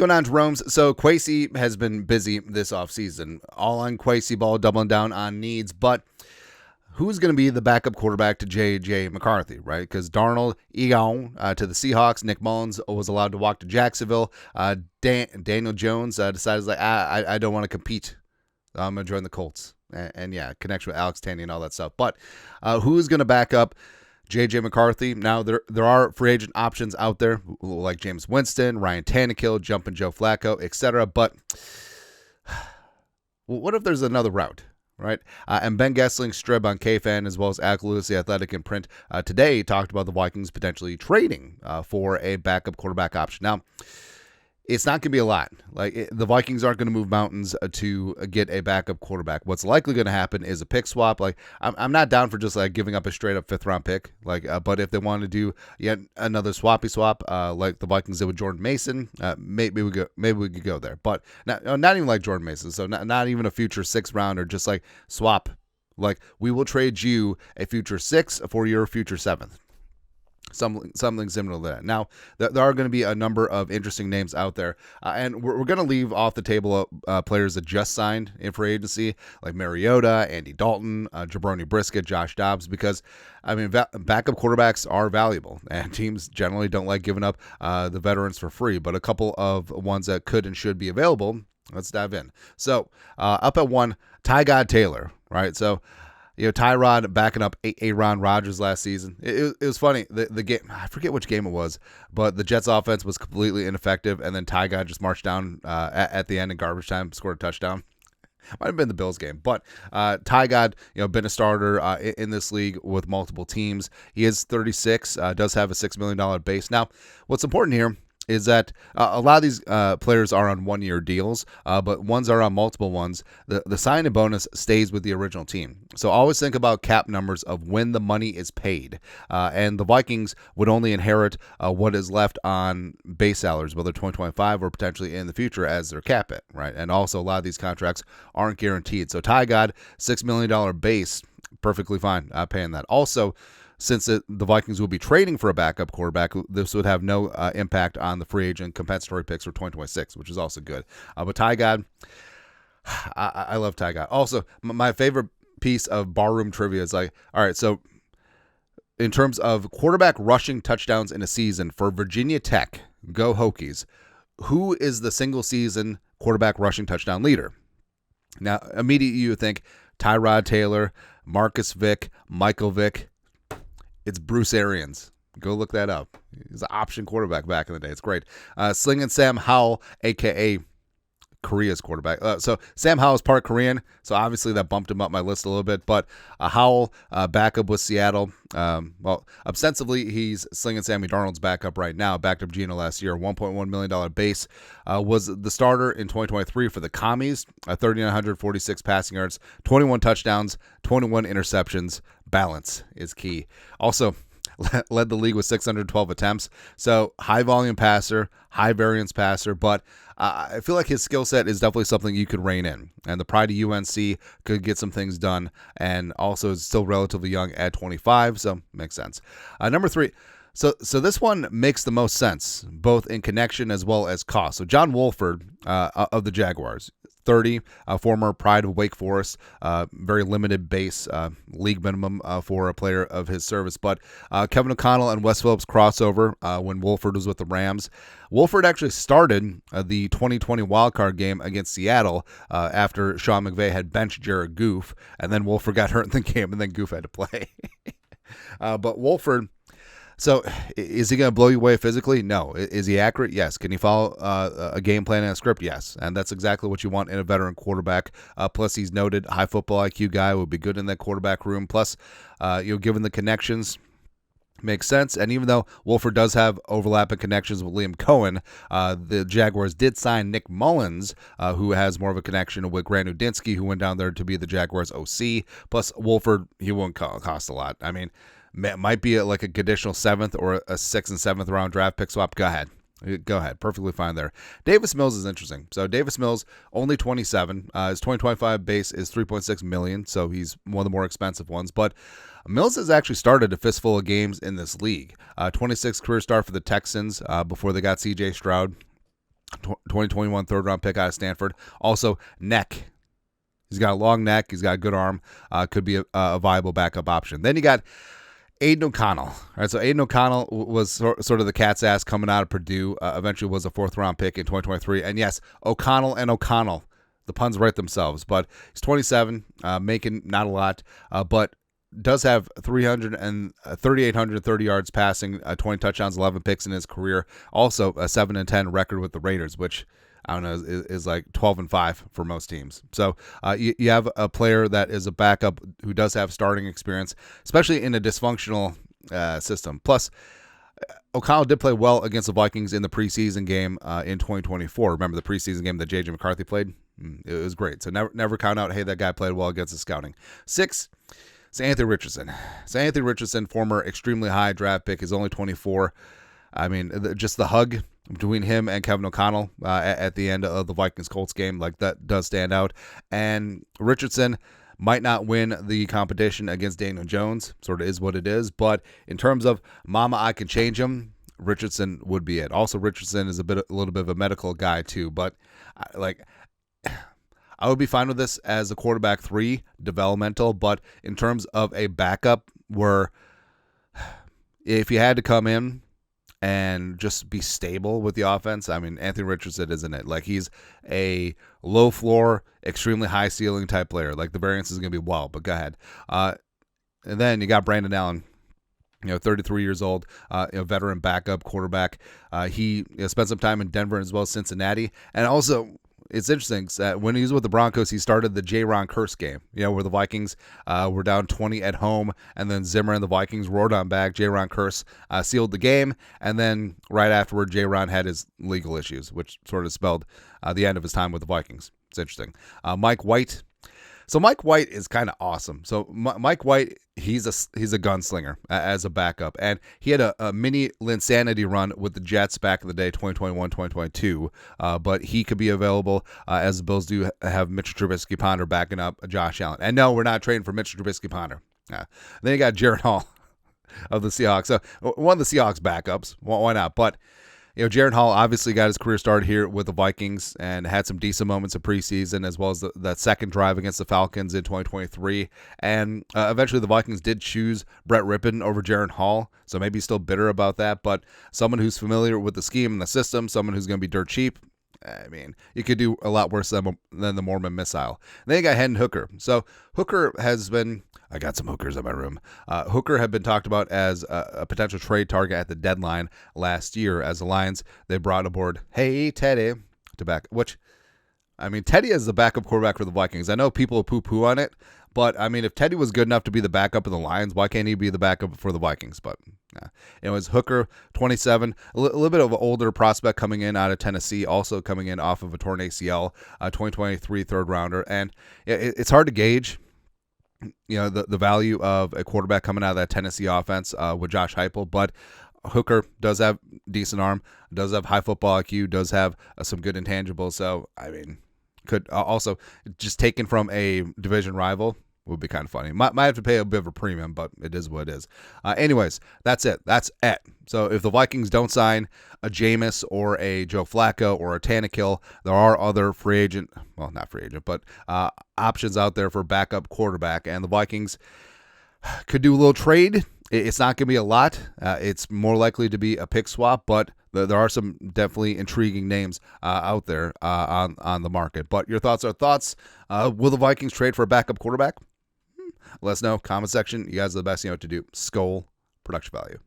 going on, Jerome's? So Kwesi has been busy this offseason. All on Kwesi ball, doubling down on needs. But who's going to be the backup quarterback to J.J. McCarthy, right? Because Darnold, Egon to the Seahawks. Nick Mullins was allowed to walk to Jacksonville. Daniel Jones decided, I don't want to compete. I'm going to join the Colts. And yeah, connection with Alex Tanny and all that stuff. But who's going to back up J.J. McCarthy? Now, there are free agent options out there, like James Winston, Ryan Tannehill, Jumpin' Joe Flacco, etc. But what if there's another route, right? And Ben Gessling's Strib on KFan, as well as Alec Lewis, The Athletic in print, today talked about the Vikings potentially trading for a backup quarterback option. Now, it's not going to be a lot. The Vikings aren't going to move mountains to get a backup quarterback. What's likely going to happen is a pick swap. I'm not down for just giving up a straight up 5th round pick. But if they want to do yet another swappy swap, like the Vikings did with Jordan Mason, maybe we could go there. But not even like Jordan Mason. So not even a future 6th rounder. Just swap. We will trade you a future 6 for your future 7th. Something similar to that. Now, there are going to be a number of interesting names out there, and we're going to leave off the table players that just signed in free agency, like Mariota, Andy Dalton, Jabroni Brisket, Josh Dobbs, because, backup quarterbacks are valuable, and teams generally don't like giving up the veterans for free, but a couple of ones that could and should be available, let's dive in. So, up at 1, Ty God Taylor, right? So, Tyrod backing up Aaron Rodgers last season. It was funny. The game, I forget which game it was, but the Jets offense was completely ineffective, and then Ty God just marched down at the end in garbage time, scored a touchdown. Might have been the Bills game, but Ty God, been a starter in this league with multiple teams. He is 36, does have a $6 million base. Now, what's important here is that a lot of these players are on 1-year deals, but ones are on multiple ones. The sign-in bonus stays with the original team. So always think about cap numbers of when the money is paid. And the Vikings would only inherit what is left on base salaries, whether 2025 or potentially in the future as their cap it, right? And also a lot of these contracts aren't guaranteed. So Ty God, $6 million base, perfectly fine paying that. Also, since the Vikings will be trading for a backup quarterback, this would have no impact on the free agent compensatory picks for 2026, which is also good. But Ty God, I love Ty God. Also, my favorite piece of barroom trivia is all right, so in terms of quarterback rushing touchdowns in a season for Virginia Tech, go Hokies, who is the single season quarterback rushing touchdown leader? Now, immediately you would think Tyrod Taylor, Marcus Vick, Michael Vick. It's Bruce Arians. Go look that up. He's an option quarterback back in the day. It's great. Slinging Sam Howell, a.k.a. Korea's quarterback. So Sam Howell is part Korean, so obviously that bumped him up my list a little bit. But Howell, backup with Seattle. Ostensibly, he's Slinging Sammy Darnold's backup right now. Backed up Geno last year. $1.1 million base. Was the starter in 2023 for the Commies. 3,946 passing yards, 21 touchdowns, 21 interceptions. Balance is key. Also, led the league with 612 attempts. So high volume passer, high variance passer, but I feel like his skill set is definitely something you could rein in. And the pride of UNC could get some things done, and also is still relatively young at 25, so makes sense. Number 3. So this one makes the most sense, both in connection as well as cost. So John Wolford of the Jaguars, 30, former Pride of Wake Forest, very limited base, league minimum for a player of his service. But Kevin O'Connell and Wes Phillips crossover when Wolford was with the Rams. Wolford actually started the 2020 wildcard game against Seattle after Sean McVay had benched Jared Goff, and then Wolford got hurt in the game, and then Goff had to play. But Wolford... So, is he going to blow you away physically? No. Is he accurate? Yes. Can he follow a game plan and a script? Yes. And that's exactly what you want in a veteran quarterback. Plus, he's noted high football IQ guy, would be good in that quarterback room. Plus, given the connections, makes sense. And even though Wolford does have overlapping connections with Liam Cohen, the Jaguars did sign Nick Mullins, who has more of a connection with Grant Udinsky, who went down there to be the Jaguars OC. Plus, Wolford, he won't cost a lot. I mean, might be like a conditional 7th or a 6th and 7th round draft pick swap. Go ahead. Perfectly fine there. Davis Mills is interesting. So Davis Mills, only 27. His 2025 base is $3.6 million, so he's one of the more expensive ones. But Mills has actually started a fistful of games in this league. 26 career start for the Texans before they got C.J. Stroud. 2021 third-round pick out of Stanford. Also, neck. He's got a long neck. He's got a good arm. Could be a viable backup option. Then you got Aiden O'Connell. All right, so Aiden O'Connell was sort of the cat's ass coming out of Purdue. Eventually was a fourth-round pick in 2023. And yes, O'Connell and O'Connell. The puns write themselves. But he's 27, making not a lot, but does have 3,830 yards passing, 20 touchdowns, 11 picks in his career. Also a 7-10 record with the Raiders, which I don't know is like 12-5 for most teams. So you have a player that is a backup who does have starting experience, especially in a dysfunctional system. Plus, O'Connell did play well against the Vikings in the preseason game in 2024. Remember the preseason game that J.J. McCarthy played? It was great. So never count out, hey, that guy played well against the scouting. 6, Anthony Richardson. Anthony Richardson, former extremely high draft pick, is only 24. I mean, just the hug between him and Kevin O'Connell at the end of the Vikings-Colts game, like that does stand out. And Richardson might not win the competition against Daniel Jones, sort of is what it is. But in terms of mama, I can change him, Richardson would be it. Also, Richardson is a little bit of a medical guy too. But I would be fine with this as a quarterback 3, developmental. But in terms of a backup, where if you had to come in and just be stable with the offense, I mean, Anthony Richardson isn't it. Like, he's a low floor, extremely high ceiling type player. Like, the variance is going to be wild, but go ahead. And then you got Brandon Allen, 33 years old, veteran backup quarterback. He spent some time in Denver as well as Cincinnati. And also, it's interesting that when he was with the Broncos, he started the JEROME curse game, where the Vikings were down 20 at home, and then Zimmer and the Vikings roared on back. JEROME curse sealed the game, and then right afterward, JEROME had his legal issues, which sort of spelled the end of his time with the Vikings. It's interesting. Mike White. So Mike White is kind of awesome. So Mike White, he's a gunslinger as a backup, and he had a mini Linsanity run with the Jets back in the day, 2021, 2022. But he could be available as the Bills do have Mitchell Trubisky-Ponder backing up Josh Allen. And no, we're not trading for Mitchell Trubisky-Ponder. Then you got Jared Hall of the Seahawks. So one of the Seahawks backups. Why not? But Jared Hall obviously got his career started here with the Vikings and had some decent moments of preseason, as well as that second drive against the Falcons in 2023. And eventually the Vikings did choose Brett Rippon over Jared Hall, so maybe he's still bitter about that. But someone who's familiar with the scheme and the system, someone who's going to be dirt cheap, I mean, you could do a lot worse than the Mormon missile. And then you got Hendon Hooker. So Hooker has been, I got some hookers in my room. Hooker had been talked about as a potential trade target at the deadline last year as the Lions, they brought aboard, hey, Teddy, to back, which, I mean, Teddy is the backup quarterback for the Vikings. I know people poo-poo on it, but, I mean, if Teddy was good enough to be the backup of the Lions, why can't he be the backup for the Vikings? But it was Hooker, 27, a little bit of an older prospect coming in out of Tennessee, also coming in off of a torn ACL, 2023 third-rounder. And it's hard to gauge, the value of a quarterback coming out of that Tennessee offense with Josh Heupel, but Hooker does have decent arm, does have high football IQ, does have some good intangibles. So, I mean, could also just taken from a division rival would be kind of funny. Might have to pay a bit of a premium, but it is what it is. Anyways, that's it. That's it. So if the Vikings don't sign a Jameis or a Joe Flacco or a Tannehill, there are other options out there for backup quarterback, and the Vikings could do a little trade. It's not going to be a lot. It's more likely to be a pick swap, but there are some definitely intriguing names out there on the market. But your thoughts are thoughts. Will the Vikings trade for a backup quarterback? Let us know. Comment section. You guys are the best. You know what to do. Skol. Production value.